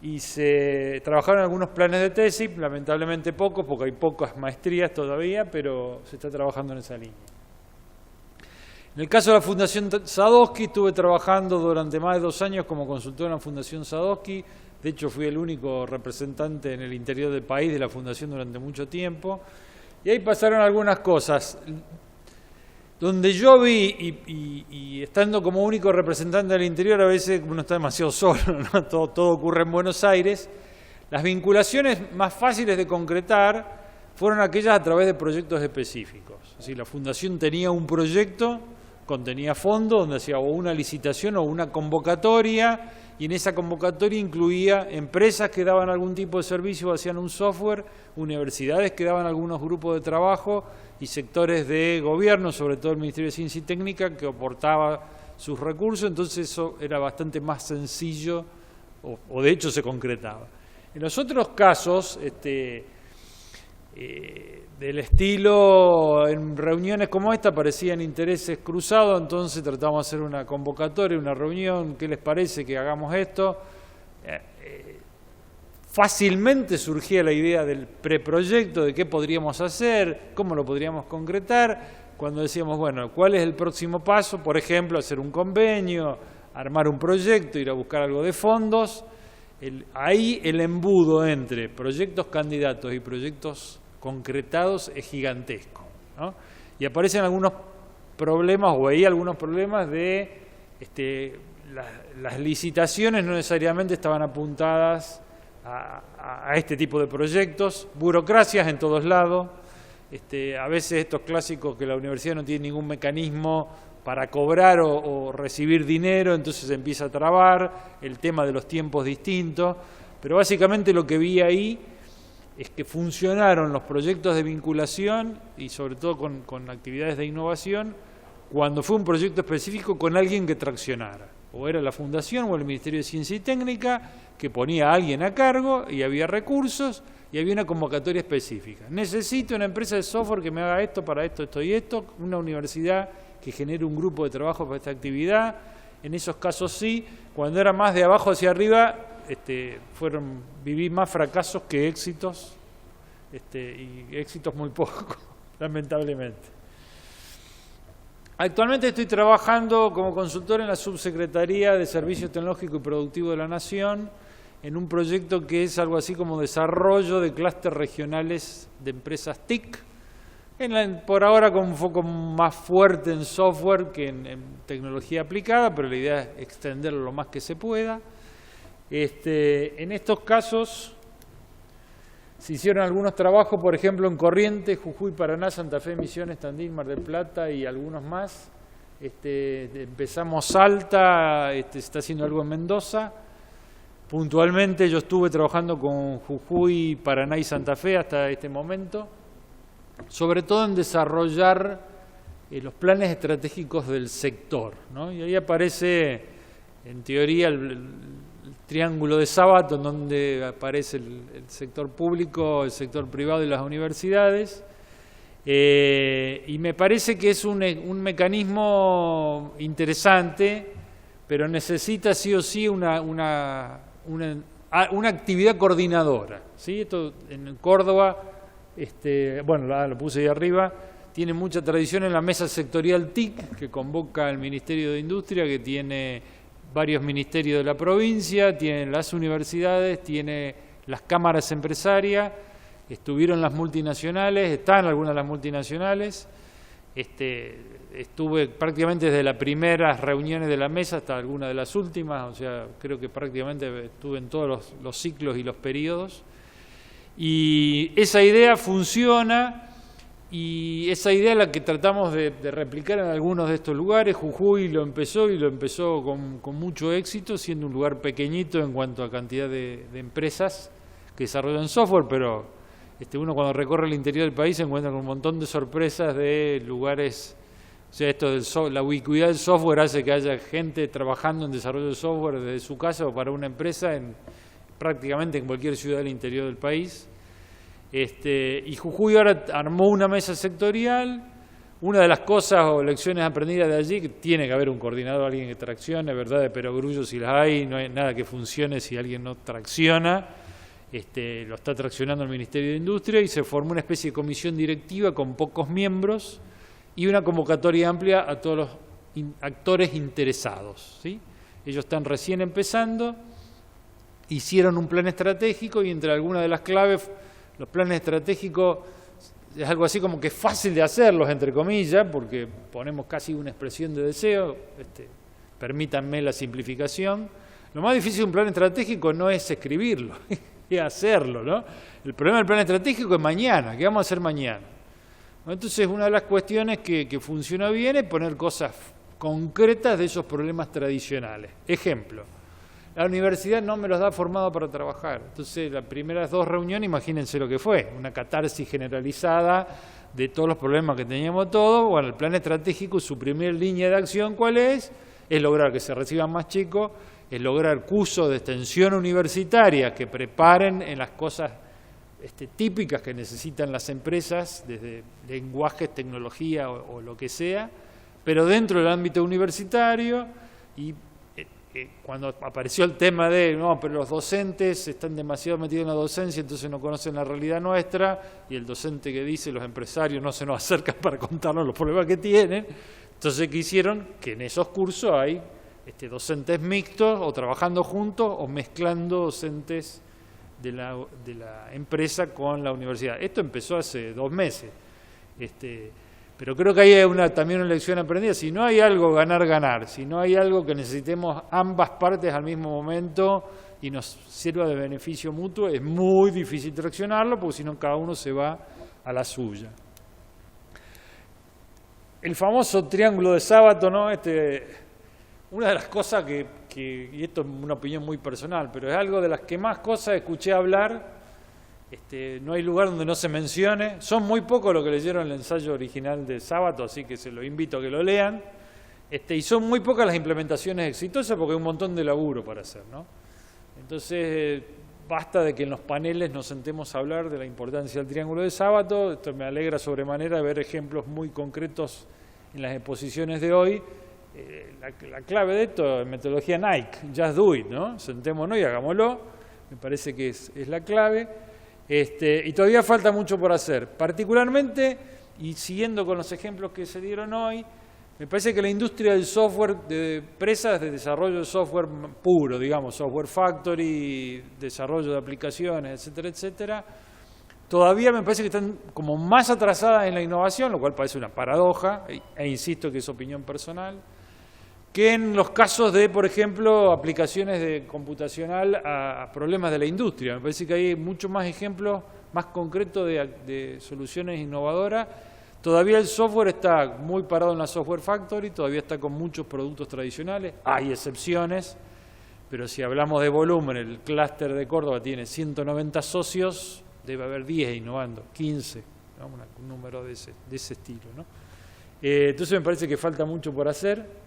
y se trabajaron algunos planes de tesis, lamentablemente pocos, porque hay pocas maestrías todavía, pero se está trabajando en esa línea. En el caso de la Fundación Sadowski, estuve trabajando durante más de 2 años como consultor en la Fundación Sadowski. De hecho, fui el único representante en el interior del país de la Fundación durante mucho tiempo. Y ahí pasaron algunas cosas. Donde yo vi, y estando como único representante del interior, a veces uno está demasiado solo, ¿no? Todo ocurre en Buenos Aires. Las vinculaciones más fáciles de concretar fueron aquellas a través de proyectos específicos. Es decir, la Fundación tenía un proyecto, contenía fondos, donde hacía o una licitación o una convocatoria, y en esa convocatoria incluía empresas que daban algún tipo de servicio o hacían un software, universidades que daban algunos grupos de trabajo, y sectores de gobierno, sobre todo el Ministerio de Ciencia y Técnica, que aportaba sus recursos. Entonces eso era bastante más sencillo, o de hecho se concretaba. En los otros casos, del estilo, en reuniones como esta aparecían intereses cruzados, entonces tratamos de hacer una convocatoria, una reunión. ¿Qué les parece que hagamos esto? Fácilmente surgía la idea del preproyecto, de qué podríamos hacer, cómo lo podríamos concretar, cuando decíamos, bueno, ¿cuál es el próximo paso? Por ejemplo, hacer un convenio, armar un proyecto, ir a buscar algo de fondos. Ahí el embudo entre proyectos candidatos y proyectos concretados es gigantesco, ¿no? Y aparecen algunos problemas, o veía algunos problemas de las licitaciones no necesariamente estaban apuntadas a este tipo de proyectos, burocracias en todos lados, a veces estos clásicos que la universidad no tiene ningún mecanismo para cobrar o recibir dinero, entonces se empieza a trabar el tema de los tiempos distintos, pero básicamente lo que vi ahí es que funcionaron los proyectos de vinculación y sobre todo con actividades de innovación cuando fue un proyecto específico con alguien que traccionara, o era la Fundación o el Ministerio de Ciencia y Técnica que ponía a alguien a cargo y había recursos y había una convocatoria específica. Necesito una empresa de software que me haga esto para esto, esto y esto, una universidad que genere un grupo de trabajo para esta actividad. En esos casos sí, cuando era más de abajo hacia arriba, viví más fracasos que éxitos, y éxitos muy pocos, lamentablemente. Actualmente estoy trabajando como consultor en la Subsecretaría de Servicios Tecnológicos y Productivos de la Nación, en un proyecto que es algo así como desarrollo de clústeres regionales de empresas TIC, por ahora con un foco más fuerte en software que en tecnología aplicada, pero la idea es extenderlo lo más que se pueda. En estos casos se hicieron algunos trabajos, por ejemplo, en Corrientes, Jujuy, Paraná, Santa Fe, Misiones, Tandil, Mar del Plata y algunos más. Empezamos Salta, se está haciendo algo en Mendoza. Puntualmente yo estuve trabajando con Jujuy, Paraná y Santa Fe hasta este momento, sobre todo en desarrollar los planes estratégicos del sector, ¿no? Y ahí aparece, en teoría, el triángulo de Sábato, en donde aparece el sector público, el sector privado y las universidades. Y me parece que es un mecanismo interesante, pero necesita sí o sí una actividad coordinadora, ¿sí? Esto en Córdoba, bueno, lo puse ahí arriba, tiene mucha tradición en la mesa sectorial TIC, que convoca el Ministerio de Industria, que tiene varios ministerios de la provincia, tiene las universidades, tiene las cámaras empresarias, estuvieron las multinacionales, están algunas de las multinacionales. Estuve prácticamente desde las primeras reuniones de la mesa hasta algunas de las últimas, o sea, creo que prácticamente estuve en todos los ciclos y los periodos. Y esa idea funciona, y esa idea es la que tratamos de replicar en algunos de estos lugares. Jujuy lo empezó y lo empezó con mucho éxito, siendo un lugar pequeñito en cuanto a cantidad de empresas que desarrollan software, pero uno cuando recorre el interior del país se encuentra con un montón de sorpresas de lugares. O sea, esto la ubicuidad del software hace que haya gente trabajando en desarrollo de software desde su casa o para una empresa prácticamente en cualquier ciudad del interior del país. Y Jujuy ahora armó una mesa sectorial. Una de las cosas o lecciones aprendidas de allí, que tiene que haber un coordinador, alguien que traccione, verdad de perogrullo si las hay, no hay nada que funcione si alguien no tracciona. Lo está traccionando el Ministerio de Industria y se formó una especie de comisión directiva con pocos miembros y una convocatoria amplia a todos los actores interesados, ¿sí? Ellos están recién empezando, hicieron un plan estratégico y entre algunas de las claves, los planes estratégicos es algo así como que es fácil de hacerlos, entre comillas, porque ponemos casi una expresión de deseo, permítanme la simplificación. Lo más difícil de un plan estratégico no es escribirlo, es hacerlo, ¿no? El problema del plan estratégico es mañana, ¿qué vamos a hacer mañana? Entonces, una de las cuestiones que funciona bien es poner cosas concretas de esos problemas tradicionales. Ejemplo, la universidad no me los da formado para trabajar. Entonces, las primeras 2 reuniones, imagínense lo que fue, una catarsis generalizada de todos los problemas que teníamos todos. Bueno, el plan estratégico, su primera línea de acción, ¿cuál es? Es lograr que se reciban más chicos, es lograr cursos de extensión universitaria que preparen en las cosas típicas que necesitan las empresas, desde lenguajes, tecnología o lo que sea, pero dentro del ámbito universitario, y cuando apareció el tema de, no, pero los docentes están demasiado metidos en la docencia, entonces no conocen la realidad nuestra, y el docente que dice, los empresarios no se nos acercan para contarnos los problemas que tienen, entonces ¿qué hicieron? Que en esos cursos hay docentes mixtos, o trabajando juntos, o mezclando docentes de la empresa con la universidad. Esto empezó hace 2 meses. Pero creo que hay también una lección aprendida. Si no hay algo ganar-ganar, si no hay algo que necesitemos ambas partes al mismo momento y nos sirva de beneficio mutuo, es muy difícil traccionarlo, porque si no cada uno se va a la suya. El famoso triángulo de Sábato, ¿no? Una de las cosas y esto es una opinión muy personal, pero es algo de las que más cosas escuché hablar. No hay lugar donde no se mencione. Son muy pocos los que leyeron el ensayo original de Sábato, así que se lo invito a que lo lean. Y son muy pocas las implementaciones exitosas porque hay un montón de laburo para hacer, ¿no? Entonces, basta de que en los paneles nos sentemos a hablar de la importancia del triángulo de Sábato. Esto me alegra sobremanera ver ejemplos muy concretos en las exposiciones de hoy. La clave de esto es metodología Nike, just do it, ¿no? Sentémonos y hagámoslo. Me parece que es la clave. Y todavía falta mucho por hacer. Particularmente, y siguiendo con los ejemplos que se dieron hoy, me parece que la industria del software, de empresas de desarrollo de software puro, digamos, software factory, desarrollo de aplicaciones, etcétera, etcétera, todavía me parece que están como más atrasadas en la innovación, lo cual parece una paradoja, e insisto que es opinión personal, que en los casos de, por ejemplo, aplicaciones de computacional a problemas de la industria. Me parece que hay muchos más ejemplos más concretos de soluciones innovadoras. Todavía el software está muy parado en la software factory, todavía está con muchos productos tradicionales, hay excepciones, pero si hablamos de volumen, el clúster de Córdoba tiene 190 socios, debe haber 10 innovando, 15, ¿no? Un número de ese estilo, ¿no? Entonces me parece que falta mucho por hacer.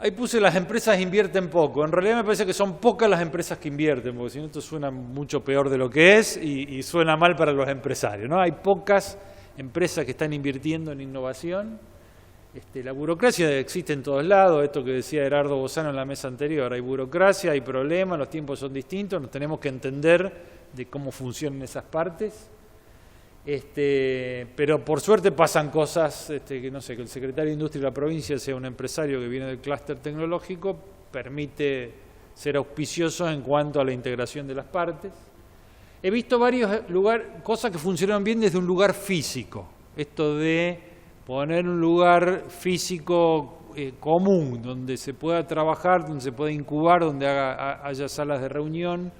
Ahí puse las empresas invierten poco. En realidad me parece que son pocas las empresas que invierten, porque si no esto suena mucho peor de lo que es y suena mal para los empresarios, ¿no? Hay pocas empresas que están invirtiendo en innovación. La burocracia existe en todos lados, esto que decía Gerardo Bozano en la mesa anterior. Hay burocracia, hay problemas, los tiempos son distintos, nos tenemos que entender de cómo funcionan esas partes. Pero por suerte pasan cosas, que no sé, que el secretario de Industria de la provincia sea un empresario que viene del clúster tecnológico, permite ser auspicioso en cuanto a la integración de las partes. He visto varios lugares, cosas que funcionaron bien desde un lugar físico, esto de poner un lugar físico común, donde se pueda trabajar, donde se pueda incubar, donde haya salas de reunión,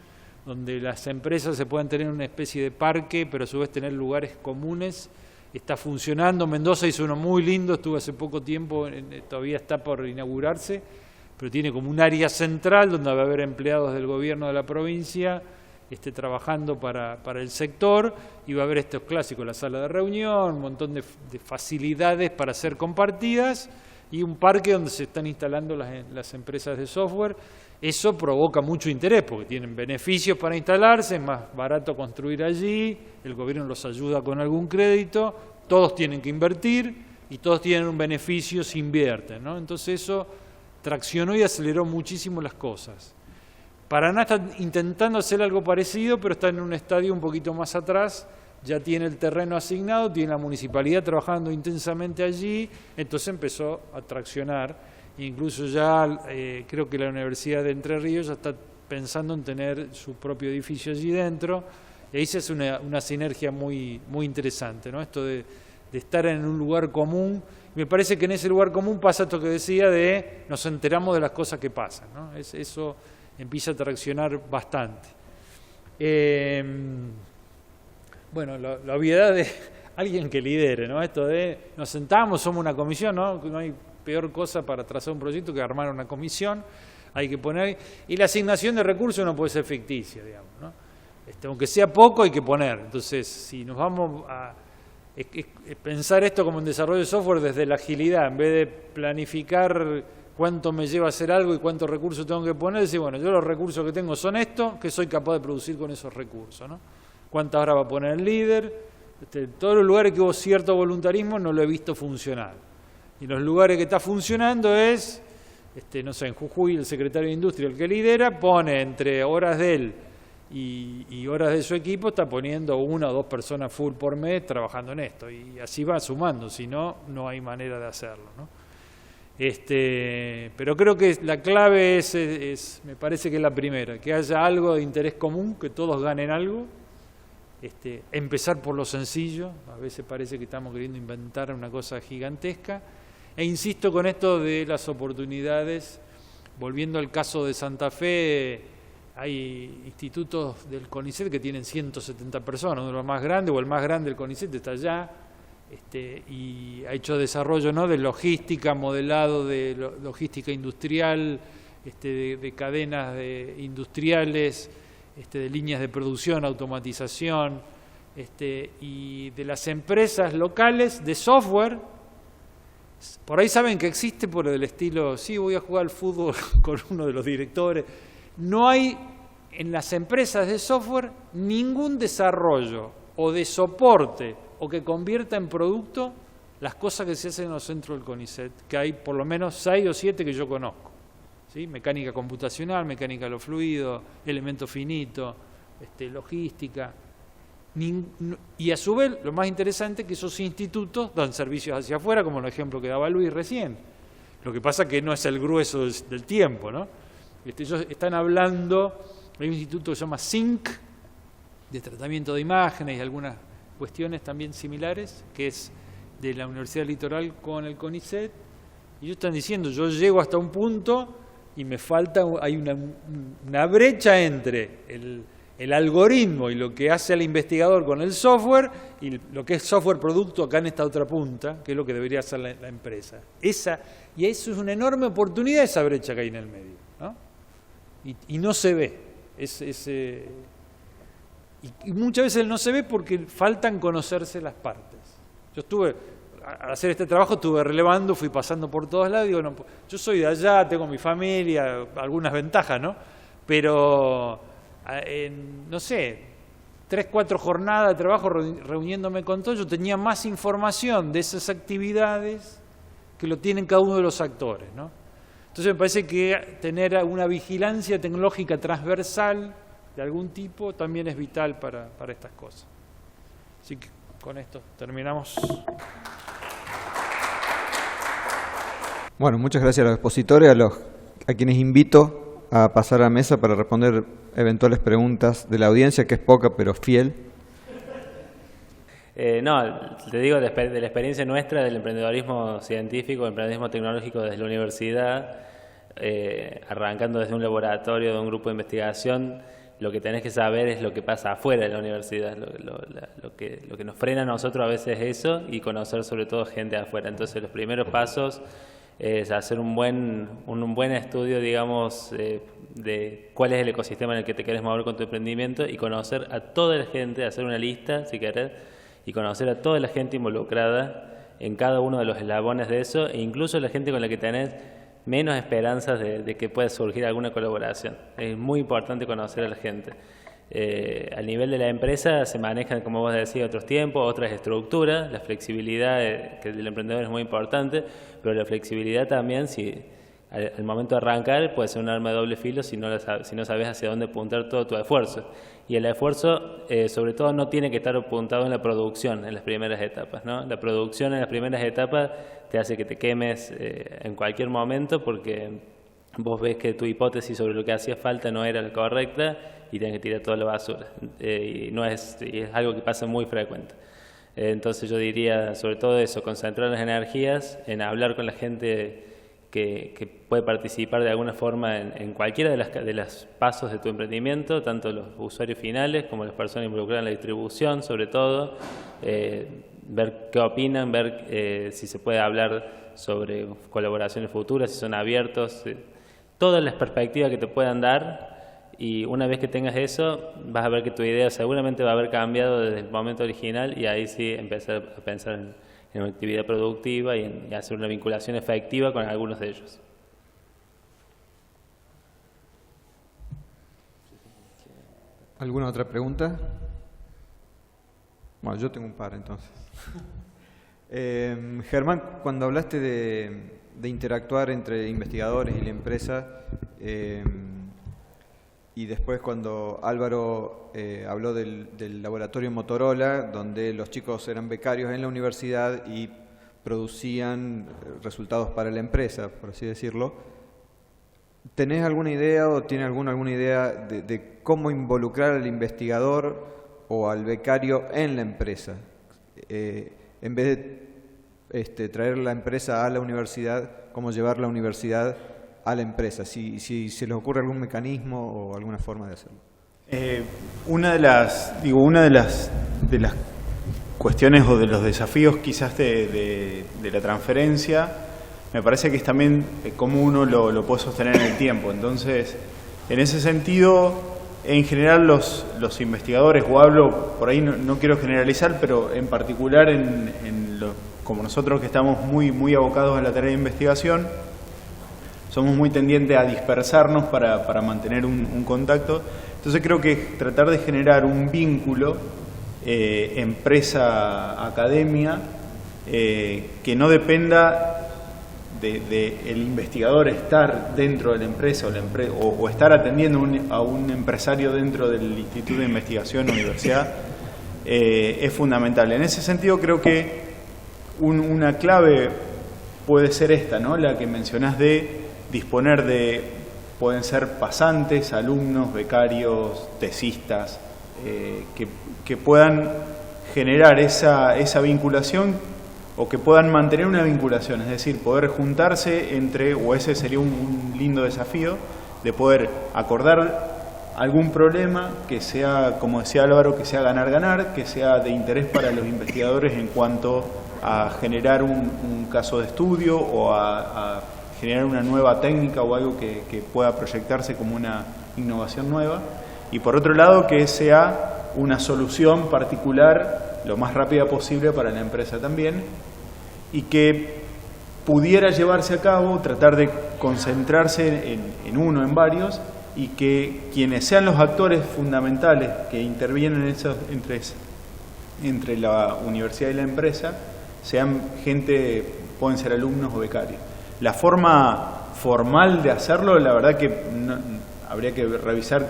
donde las empresas se puedan tener una especie de parque, pero a su vez tener lugares comunes. Está funcionando. Mendoza hizo uno muy lindo, estuvo hace poco tiempo, todavía está por inaugurarse, pero tiene como un área central donde va a haber empleados del gobierno de la provincia trabajando para el sector, y va a haber estos clásicos, la sala de reunión, un montón de facilidades para ser compartidas, y un parque donde se están instalando las empresas de software. Eso provoca mucho interés porque tienen beneficios para instalarse, es más barato construir allí, el gobierno los ayuda con algún crédito, todos tienen que invertir y todos tienen un beneficio si invierten, ¿no? Entonces eso traccionó y aceleró muchísimo las cosas. Paraná está intentando hacer algo parecido, pero está en un estadio un poquito más atrás, ya tiene el terreno asignado, tiene la municipalidad trabajando intensamente allí, entonces empezó a traccionar. Incluso ya creo que la Universidad de Entre Ríos ya está pensando en tener su propio edificio allí dentro, y ahí se hace una sinergia muy, muy interesante, ¿no? Esto de estar en un lugar común. Me parece que en ese lugar común pasa esto que decía de nos enteramos de las cosas que pasan, ¿no? Eso empieza a traccionar bastante. Bueno, la obviedad de alguien que lidere, ¿no? Esto de nos sentamos, somos una comisión, ¿no? No hay peor cosa para trazar un proyecto que armar una comisión, hay que poner, y la asignación de recursos no puede ser ficticia, digamos, ¿no? Aunque sea poco hay que poner. Entonces, si nos vamos a pensar esto como un desarrollo de software desde la agilidad, en vez de planificar cuánto me lleva a hacer algo y cuántos recursos tengo que poner, decir, bueno, yo los recursos que tengo son estos, que soy capaz de producir con esos recursos, ¿no? ¿Cuántas horas va a poner el líder? Todos los lugares que hubo cierto voluntarismo no lo he visto funcionar. Y los lugares que está funcionando es no sé, en Jujuy el secretario de Industria, el que lidera, pone entre horas de él y horas de su equipo, está poniendo 1 o 2 personas full por mes trabajando en esto, y así va sumando, si no, no hay manera de hacerlo, ¿no? Pero creo que la clave es, me parece que es la primera, que haya algo de interés común, que todos ganen algo, empezar por lo sencillo. A veces parece que estamos queriendo inventar una cosa gigantesca, e insisto con esto de las oportunidades. Volviendo al caso de Santa Fe, hay institutos del CONICET que tienen 170 personas, uno de los más grandes, o el más grande del CONICET está allá, y ha hecho desarrollo, ¿no?, de logística, modelado de logística industrial, de cadenas industriales, de líneas de producción, automatización, y de las empresas locales de software. Por ahí saben que existe por el estilo, sí, voy a jugar al fútbol con uno de los directores. No hay en las empresas de software ningún desarrollo o de soporte o que convierta en producto las cosas que se hacen en los centros del CONICET, que hay por lo menos 6 o 7 que yo conozco, ¿sí? Mecánica computacional, mecánica de los fluidos, elemento finito, logística. Y a su vez, lo más interesante es que esos institutos dan servicios hacia afuera, como el ejemplo que daba Luis recién. Lo que pasa que no es el grueso del tiempo, ¿no? Ellos están hablando, hay un instituto que se llama SYNC, de tratamiento de imágenes y algunas cuestiones también similares, que es de la Universidad Litoral con el CONICET, y ellos están diciendo, yo llego hasta un punto y me falta, hay una brecha entre el algoritmo y lo que hace el investigador con el software y lo que es software producto acá en esta otra punta, que es lo que debería hacer la empresa. Y eso es una enorme oportunidad, esa brecha que hay en el medio, ¿no? Y no se ve. Y muchas veces no se ve porque faltan conocerse las partes. Yo al hacer este trabajo estuve relevando, fui pasando por todos lados, digo, no, yo soy de allá, tengo mi familia, algunas ventajas, ¿no? Pero, no sé, 3, 4 jornadas de trabajo reuniéndome con todos, yo tenía más información de esas actividades que lo tienen cada uno de los actores, ¿no? Entonces me parece que tener una vigilancia tecnológica transversal de algún tipo también es vital para estas cosas. Así que con esto terminamos. Bueno, muchas gracias a los expositores, a quienes invito a pasar a la mesa para responder eventuales preguntas de la audiencia, que es poca pero fiel. No, te digo de la experiencia nuestra del emprendedorismo científico, emprendedorismo tecnológico desde la universidad, arrancando desde un laboratorio, de un grupo de investigación. Lo que tenés que saber es lo que pasa afuera de la universidad. Lo que nos frena a nosotros a veces es eso, y conocer sobre todo gente de afuera. Entonces los primeros pasos es hacer un buen estudio, digamos, de cuál es el ecosistema en el que te querés mover con tu emprendimiento, y conocer a toda la gente, hacer una lista, si querés, y conocer a toda la gente involucrada en cada uno de los eslabones de eso, e incluso la gente con la que tenés menos esperanzas de que pueda surgir alguna colaboración. Es muy importante conocer a la gente. Al nivel de la empresa se manejan, como vos decías, otros tiempos, otras estructuras. La flexibilidad que del emprendedor es muy importante, pero la flexibilidad también, si al momento de arrancar, puede ser un arma de doble filo si no sabes hacia dónde apuntar todo tu esfuerzo. Y el esfuerzo, sobre todo, no tiene que estar apuntado en la producción en las primeras etapas, ¿no? La producción en las primeras etapas te hace que te quemes en cualquier momento, porque vos ves que tu hipótesis sobre lo que hacía falta no era la correcta y tienes que tirar toda la basura. Y es algo que pasa muy frecuente. Entonces yo diría, sobre todo eso, concentrar las energías en hablar con la gente que puede participar de alguna forma en cualquiera de los pasos de tu emprendimiento, tanto los usuarios finales como las personas involucradas en la distribución, sobre todo, ver qué opinan, ver si se puede hablar sobre colaboraciones futuras, si son abiertos, todas las perspectivas que te puedan dar. Y una vez que tengas eso, vas a ver que tu idea seguramente va a haber cambiado desde el momento original, y ahí sí empezar a pensar en una actividad productiva y en hacer una vinculación efectiva con algunos de ellos. ¿Alguna otra pregunta? Bueno, yo tengo un par entonces. Germán, cuando hablaste de interactuar entre investigadores y la empresa. Y después cuando Álvaro habló del laboratorio Motorola, donde los chicos eran becarios en la universidad y producían resultados para la empresa, por así decirlo. ¿Tenés alguna idea o tiene alguna idea de cómo involucrar al investigador o al becario en la empresa? En vez de traer la empresa a la universidad, ¿cómo llevar la universidad a la empresa? Si se les ocurre algún mecanismo o alguna forma de hacerlo. Una de las cuestiones o de los desafíos quizás de la transferencia, me parece que es también cómo uno lo puede sostener en el tiempo. Entonces, en ese sentido, en general los investigadores, o hablo, por ahí no quiero generalizar, pero en particular como nosotros que estamos muy abocados a la tarea de investigación, somos muy tendientes a dispersarnos para mantener un contacto. Entonces creo que tratar de generar un vínculo empresa-academia que no dependa del investigador estar dentro de la empresa o estar atendiendo a un empresario dentro del Instituto de Investigación o Universidad es fundamental. En ese sentido creo que una clave puede ser esta, ¿no? La que mencionás de disponer pueden ser pasantes, alumnos, becarios, tesistas, que puedan generar esa vinculación o que puedan mantener una vinculación, es decir, poder juntarse o ese sería un lindo desafío, de poder acordar algún problema que sea, como decía Álvaro, que sea ganar-ganar, que sea de interés para los investigadores en cuanto a generar un caso de estudio o a generar una nueva técnica o algo que pueda proyectarse como una innovación nueva, y por otro lado que sea una solución particular lo más rápida posible para la empresa también, y que pudiera llevarse a cabo, tratar de concentrarse en uno, en varios, y que quienes sean los actores fundamentales que intervienen entre la universidad y la empresa sean gente, pueden ser alumnos o becarios. La forma formal de hacerlo, la verdad que habría que revisar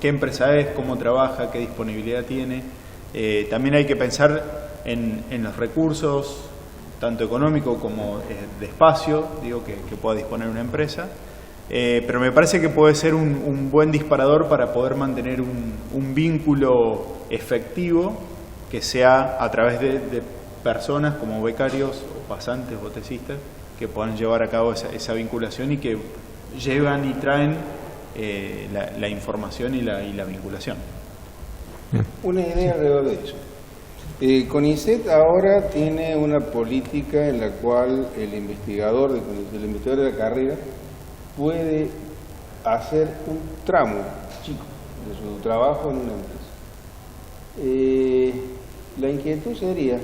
qué empresa es, cómo trabaja, qué disponibilidad tiene. También hay que pensar en los recursos, tanto económico como de espacio, que pueda disponer una empresa. Pero me parece que puede ser un buen disparador para poder mantener un vínculo efectivo que sea a través de personas como becarios o pasantes o tesistas que puedan llevar a cabo esa vinculación y que llevan y traen la información y la vinculación. Una idea alrededor de eso. CONICET ahora tiene una política en la cual el investigador de la carrera puede hacer un tramo chico de su trabajo en una empresa. La inquietud sería,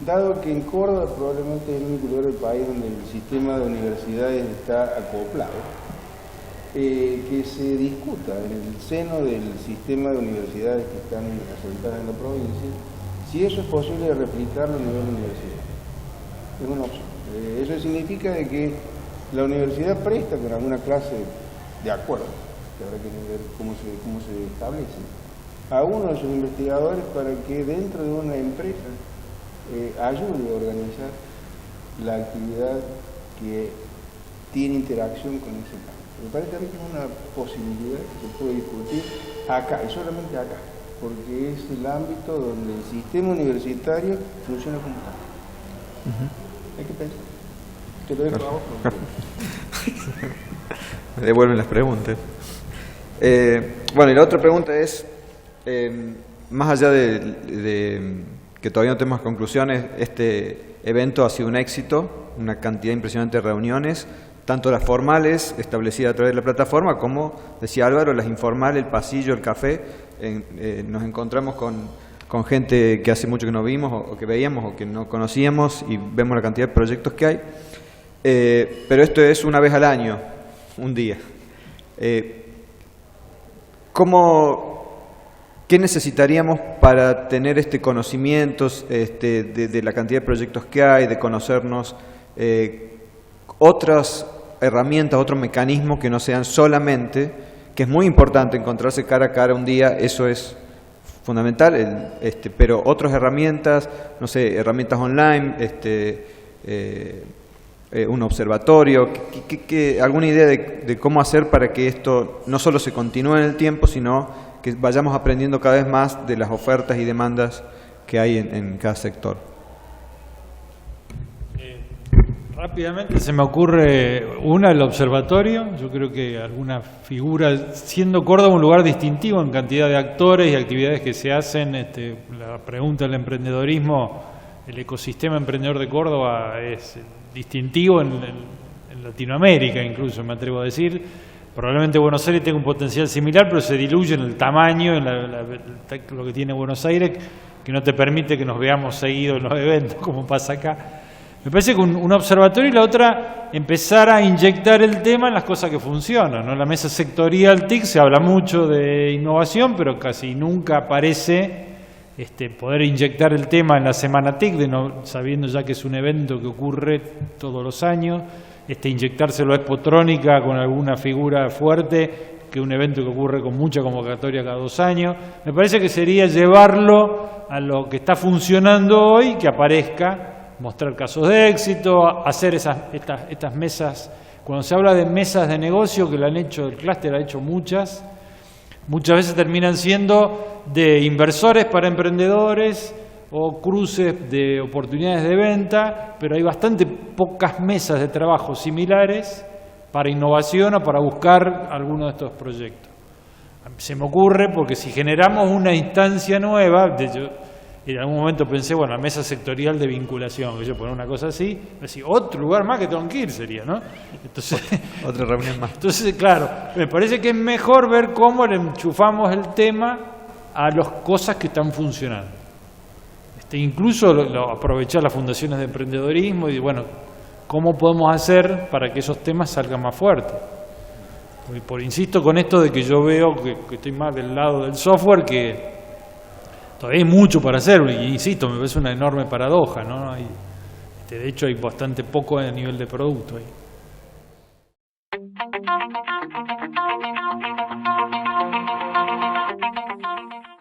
dado que en Córdoba probablemente es el único lugar del país donde el sistema de universidades está acoplado, que se discuta en el seno del sistema de universidades que están asentadas en la provincia, si eso es posible de replicarlo a nivel de universidad. Es una opción. Eso significa de que la universidad presta con alguna clase de acuerdo, que habrá que ver cómo se establece, a uno de sus investigadores para que dentro de una empresa ayude a organizar la actividad que tiene interacción con ese campo. Me parece a mí que es una posibilidad que se puede discutir acá, y solamente acá, porque es el ámbito donde el sistema universitario funciona como tal. Hay que pensar. Te lo dejo a vos. Me devuelven las preguntas. Bueno, y la otra pregunta es, más allá de que todavía no tenemos conclusiones, este evento ha sido un éxito, una cantidad impresionante de reuniones, tanto las formales establecidas a través de la plataforma como, decía Álvaro, las informales, el pasillo, el café. Nos encontramos con gente que hace mucho que no vimos o que veíamos o que no conocíamos y vemos la cantidad de proyectos que hay. Pero esto es una vez al año, un día. ¿Qué necesitaríamos para tener este conocimiento de la cantidad de proyectos que hay, de conocernos? otras herramientas, otros mecanismos que no sean solamente, que es muy importante encontrarse cara a cara un día, eso es fundamental, pero otras herramientas, no sé, herramientas online, un observatorio, alguna idea de cómo hacer para que esto no solo se continúe en el tiempo, sino que vayamos aprendiendo cada vez más de las ofertas y demandas que hay en cada sector. Rápidamente se me ocurre el observatorio. Yo creo que alguna figura, siendo Córdoba un lugar distintivo en cantidad de actores y actividades que se hacen, la pregunta del emprendedorismo, el ecosistema emprendedor de Córdoba es distintivo en Latinoamérica, incluso me atrevo a decir. Probablemente Buenos Aires tenga un potencial similar, pero se diluye en el tamaño, en lo que tiene Buenos Aires, que no te permite que nos veamos seguidos en los eventos, como pasa acá. Me parece que un observatorio y la otra, empezar a inyectar el tema en las cosas que funcionan, ¿no? La mesa sectorial TIC se habla mucho de innovación, pero casi nunca aparece poder inyectar el tema en la semana TIC, sabiendo ya que es un evento que ocurre todos los años, inyectárselo a Expotrónica con alguna figura fuerte, que es un evento que ocurre con mucha convocatoria cada 2 años. Me parece que sería llevarlo a lo que está funcionando hoy, que aparezca, mostrar casos de éxito, hacer estas mesas. Cuando se habla de mesas de negocio, que el clúster ha hecho muchas veces terminan siendo de inversores para emprendedores o cruces de oportunidades de venta, pero hay bastante pocas mesas de trabajo similares para innovación o para buscar alguno de estos proyectos. Se me ocurre porque si generamos una instancia nueva, en algún momento pensé, la mesa sectorial de vinculación, que yo poner una cosa así, otro lugar más que tengo que ir sería, ¿no? Entonces, otra reunión más. Entonces, claro, me parece que es mejor ver cómo le enchufamos el tema a las cosas que están funcionando. Incluso aprovechar las fundaciones de emprendedorismo y, cómo podemos hacer para que esos temas salgan más fuertes. Insisto con esto de que yo veo que estoy más del lado del software, que todavía hay mucho para hacer, y insisto, me parece una enorme paradoja, ¿no? De hecho, hay bastante poco a nivel de producto ahí.